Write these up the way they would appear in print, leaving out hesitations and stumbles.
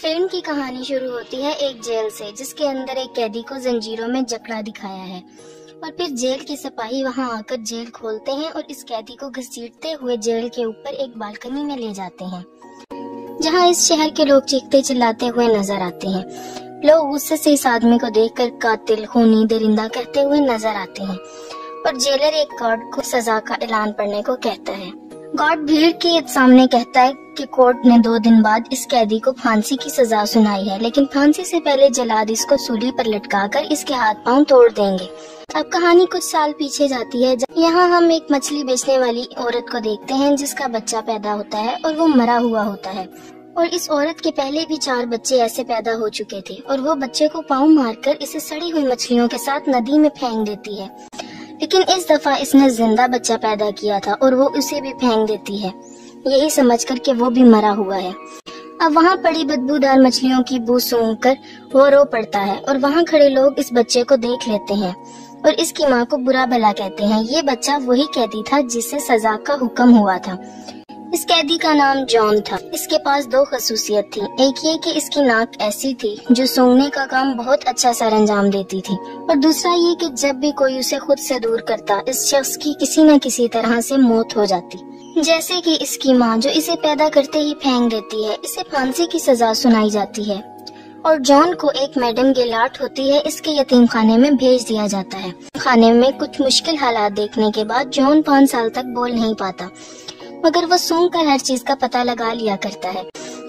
Film کی کہانی شروع ہوتی ہے ایک جیل سے، جس کے اندر ایک قیدی کو زنجیروں میں جکڑا دکھایا ہے، اور پھر جیل کے سپاہی وہاں آ کر جیل کھولتے ہیں اور اس قیدی کو گھسیٹتے ہوئے جیل کے اوپر ایک بالکنی میں لے جاتے ہیں، جہاں اس شہر کے لوگ چیختے چلاتے ہوئے نظر آتے ہیں۔ لوگ غصے سے اس آدمی کو دیکھ کر قاتل، خونی، درندہ کہتے ہوئے نظر آتے ہیں، اور جیلر ایک گارڈ کو سزا کا اعلان پڑھنے کو کہتا ہے۔ گارڈ بھیڑ کے سامنے کہتا ہے کہ کورٹ نے 2 دن بعد اس قیدی کو پھانسی کی سزا سنائی ہے، لیکن پھانسی سے پہلے جلاد اس کو سولی پر لٹکا کر اس کے ہاتھ پاؤں توڑ دیں گے۔ اب کہانی کچھ سال پیچھے جاتی ہے۔ یہاں ہم ایک مچھلی بیچنے والی عورت کو دیکھتے ہیں جس کا بچہ پیدا ہوتا ہے اور وہ مرا ہوا ہوتا ہے، اور اس عورت کے پہلے بھی 4 بچے ایسے پیدا ہو چکے تھے، اور وہ بچے کو پاؤں مار کر اسے سڑی ہوئی مچھلیوں کے ساتھ ندی میں پھینک دیتی ہے، لیکن اس دفعہ اس نے زندہ بچہ پیدا کیا تھا اور وہ اسے بھی پھینک دیتی ہے، یہی سمجھ کر کہ وہ بھی مرا ہوا ہے۔ اب وہاں پڑی بدبودار مچھلیوں کی بو سونگھ کر وہ رو پڑتا ہے، اور وہاں کھڑے لوگ اس بچے کو دیکھ لیتے ہیں اور اس کی ماں کو برا بھلا کہتے ہیں۔ یہ بچہ وہی قیدی تھا جس سے سزا کا حکم ہوا تھا۔ اس قیدی کا نام جان تھا۔ اس کے پاس 2 خصوصیت تھی، ایک یہ کہ اس کی ناک ایسی تھی جو سونگنے کا کام بہت اچھا سر انجام دیتی تھی، اور دوسرا یہ کہ جب بھی کوئی اسے خود سے دور کرتا اس شخص کی کسی نہ کسی طرح سے موت ہو جاتی، جیسے کہ اس کی ماں جو اسے پیدا کرتے ہی پھینک دیتی ہے۔ اسے پھانسی کی سزا سنائی جاتی ہے، اور جان کو ایک میڈم گیلاٹ ہوتی ہے، اس کے یتیم خانے میں بھیج دیا جاتا ہے۔ خانے میں کچھ مشکل حالات دیکھنے کے بعد جان 5 سال تک بول نہیں پاتا، مگر وہ سونگ کر ہر چیز کا پتہ لگا لیا کرتا ہے۔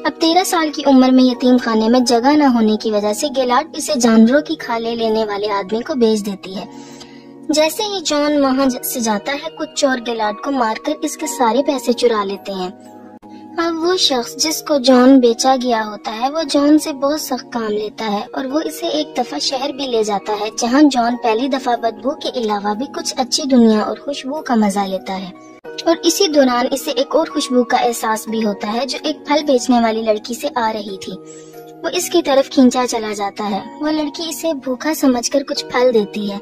اب 13 سال کی عمر میں یتیم خانے میں جگہ نہ ہونے کی وجہ سے گیلاٹ اسے جانوروں کی کھالیں لینے والے آدمی کو بھیج دیتی ہے۔ جیسے ہی جان وہاں سے جاتا ہے، کچھ چور گیلاٹ کو مار کر اس کے سارے پیسے چرا لیتے ہیں۔ اب وہ شخص جس کو جان بیچا گیا ہوتا ہے وہ جان سے بہت سخت کام لیتا ہے، اور وہ اسے ایک دفعہ شہر بھی لے جاتا ہے، جہاں جان پہلی دفعہ بدبو کے علاوہ بھی کچھ اچھی دنیا اور خوشبو کا مزہ لیتا ہے، اور اسی دوران اسے ایک اور خوشبو کا احساس بھی ہوتا ہے جو ایک پھل بیچنے والی لڑکی سے آ رہی تھی۔ وہ اس کی طرف کھینچا چلا جاتا ہے۔ وہ لڑکی اسے بھوکا سمجھ کر کچھ پھل دیتی ہے،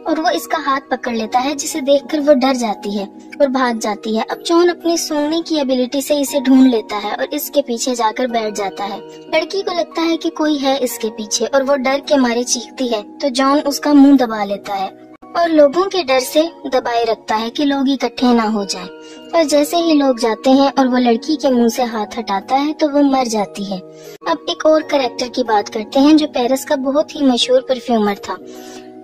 اور وہ اس کا ہاتھ پکڑ لیتا ہے، جسے دیکھ کر وہ ڈر جاتی ہے اور بھاگ جاتی ہے۔ اب جان اپنی سونگنے کی ایبلٹی سے اسے ڈھونڈ لیتا ہے اور اس کے پیچھے جا کر بیٹھ جاتا ہے۔ لڑکی کو لگتا ہے کہ کوئی ہے اس کے پیچھے، اور وہ ڈر کے مارے چیختی ہے، تو جان اس کا منہ دبا لیتا ہے اور لوگوں کے ڈر سے دبائے رکھتا ہے کہ لوگ اکٹھے نہ ہو جائیں، اور جیسے ہی لوگ جاتے ہیں اور وہ لڑکی کے منہ سے ہاتھ ہٹاتا ہے تو وہ مر جاتی ہے۔ اب ایک اور کریکٹر کی بات کرتے ہیں جو پیرس کا بہت ہی مشہور پرفیومر تھا،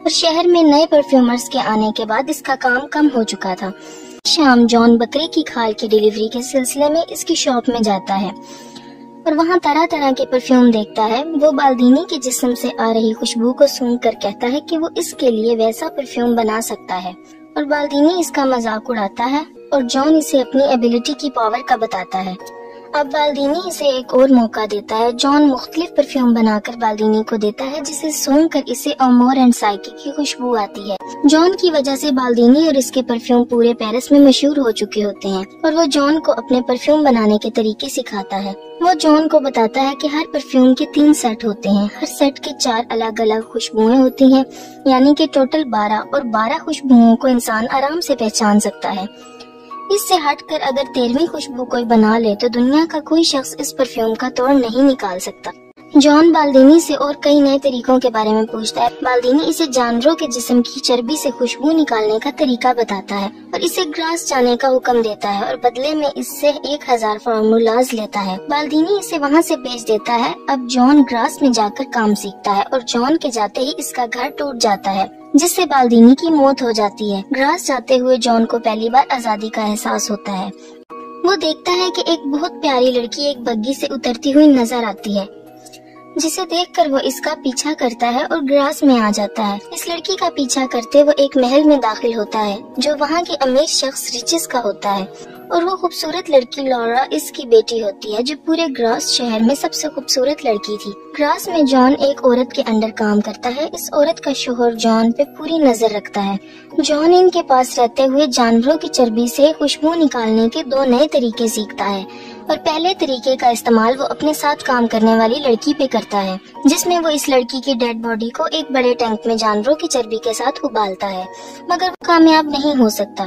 اور شہر میں نئے پرفیومرز کے آنے کے بعد اس کا کام کم ہو چکا تھا۔ شام جان بکرے کی کھال کی ڈیلیوری کے سلسلے میں اس کی شاپ میں جاتا ہے، اور وہاں طرح طرح کے پرفیوم دیکھتا ہے۔ وہ بالدینی کے جسم سے آ رہی خوشبو کو سونگ کر کہتا ہے کہ وہ اس کے لیے ویسا پرفیوم بنا سکتا ہے، اور بالدینی اس کا مذاق اڑاتا ہے، اور جان اسے اپنی ایبلٹی کی پاور کا بتاتا ہے۔ اب بالدینی اسے ایک اور موقع دیتا ہے۔ جان مختلف پرفیوم بنا کر بالدینی کو دیتا ہے، جسے سونگ کر اسے امور اینڈ سائیکی کی خوشبو آتی ہے۔ جان کی وجہ سے بالدینی اور اس کے پرفیوم پورے پیرس میں مشہور ہو چکے ہوتے ہیں، اور وہ جان کو اپنے پرفیوم بنانے کے طریقے سکھاتا ہے۔ وہ جان کو بتاتا ہے کہ ہر پرفیوم کے 3 سیٹ ہوتے ہیں، ہر سیٹ کے 4 الگ الگ خوشبوئیں ہوتی ہیں، یعنی کہ ٹوٹل 12، اور 12 خوشبوؤں کو انسان آرام سے پہچان سکتا ہے۔ اس سے ہٹ کر اگر 13ویں خوشبو کوئی بنا لے تو دنیا کا کوئی شخص اس پرفیوم کا توڑ نہیں نکال سکتا۔ جان بالدینی سے اور کئی نئے طریقوں کے بارے میں پوچھتا ہے۔ بالدینی اسے جانوروں کے جسم کی چربی سے خوشبو نکالنے کا طریقہ بتاتا ہے، اور اسے گراس جانے کا حکم دیتا ہے، اور بدلے میں اس سے 1000 فارمولاز لیتا ہے۔ بالدینی اسے وہاں سے بھیج دیتا ہے۔ اب جان گراس میں جا کر کام سیکھتا ہے، اور جان کے جاتے ہی اس کا گھر ٹوٹ جاتا ہے، جس سے بالدینی کی موت ہو جاتی ہے۔ گراس جاتے ہوئے جان کو پہلی بار آزادی کا احساس ہوتا ہے۔ وہ دیکھتا ہے کہ ایک بہت پیاری لڑکی ایک بگی سے اترتی ہوئی نظر آتی ہے، جسے دیکھ کر وہ اس کا پیچھا کرتا ہے اور گراس میں آ جاتا ہے۔ اس لڑکی کا پیچھا کرتے وہ ایک محل میں داخل ہوتا ہے جو وہاں کے امیر شخص ریچز کا ہوتا ہے، اور وہ خوبصورت لڑکی لورا اس کی بیٹی ہوتی ہے جو پورے گراس شہر میں سب سے خوبصورت لڑکی تھی۔ گراس میں جان ایک عورت کے انڈر کام کرتا ہے۔ اس عورت کا شوہر جان پہ پوری نظر رکھتا ہے۔ جان ان کے پاس رہتے ہوئے جانوروں کی چربی سے خوشبو نکالنے کے 2 نئے طریقے سیکھتا ہے، اور پہلے طریقے کا استعمال وہ اپنے ساتھ کام کرنے والی لڑکی پہ کرتا ہے، جس میں وہ اس لڑکی کی ڈیڈ باڈی کو ایک بڑے ٹینک میں جانوروں کی چربی کے ساتھ ابالتا ہے، مگر وہ کامیاب نہیں ہو سکتا۔